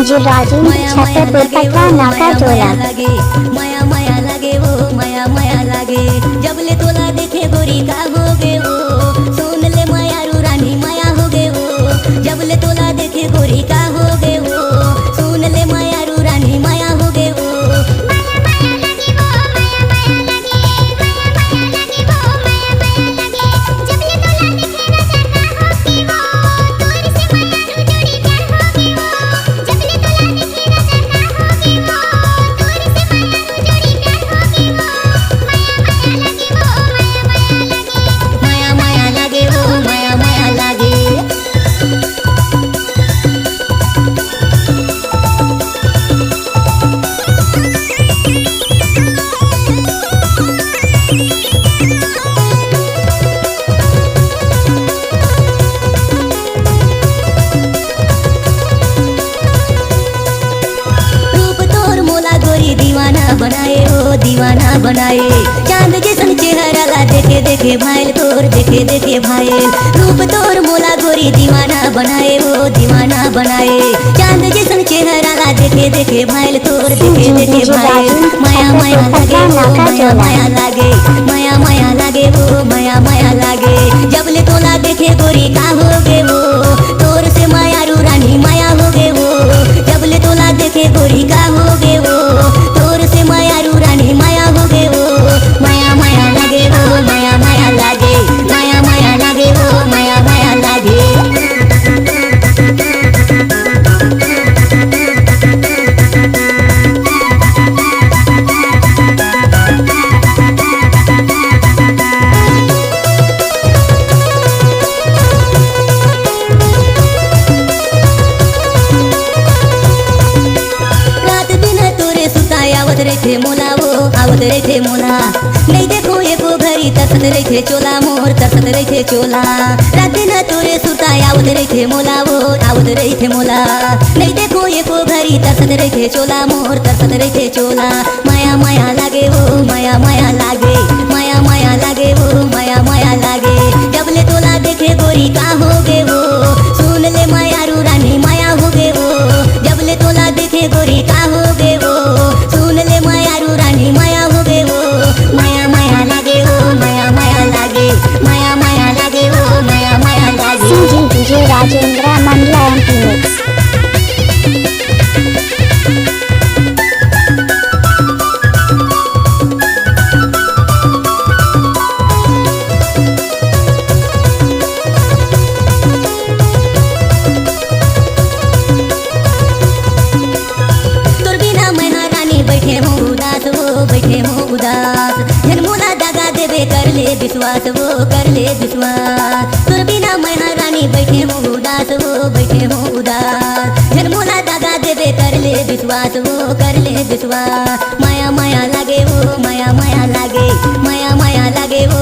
DJ Rajendra Chhatarpur Patna नाका जोड़ा। माया माया लागे वो माया माया लागे जबले तोला देखे गोरी का हो गे वो सुन ले माया रू रानी माया हो गे वो जबले तोला देखे गोरी का हो गे वो सुन ले माया रू रानी माया हो गे वो बनाए हो दीवाना बनाए चांद जैसन चेहरा ला देखे देखे भाईल तोर देखे देखे भाईल रूप तोर मोला गोरी दीवाना बनाए हो दीवाना बनाए चांद जैसन चेहरा ला देखे देखे भाईल तोर देखे देखे भाईल माया माया लागे वो माया माया लागे माया माया लागे वो माया माया लागे जबले तोला देखे गोरी का हो गे वो तोर से माया रू रानी माया हो गे वो जबले तोला देखे गोरी का हो गे वो तोर से माया रू रानी माया हो गे वो माया माया लागे वो माया माया लागे माया माया लागे वो माया माया लागे रे मोला वो आवत रे मोला नहीं देखो एको घरी तरसत रे चोला मोर तरसत रे चोला रात न तोरे सुता आवत रे मोला वो आवत रे मोला नहीं देखो एको घरी तरसत रे चोला मोर तरसत रे चोला माया माया लागे वो माया माया लागे माया माया लागे वो माया माया लागे जबले तोला देखे गोरी का हो गे वो सुन ले माया रू रानी माया हो गे वो जबले तोला देखे गोरी का हो गे वो सुन ले माया रू रानी माया हो गे वो माया माया लागे वो माया माया लागे माया माया लागे वो माया माया लागे DJ Rajendra Mandla MP mix. बैठे हो उदास जन मोला दगा देवे कर ले विश्वास वो कर ले विश्वास तोर बिना मैं रानी बैठे हो उदास वो बैठे हो उदास जन मोला दगा देवे कर ले विश्वास वो कर ले विश्वास माया माया लागे वो माया माया लागे माया माया लागे वो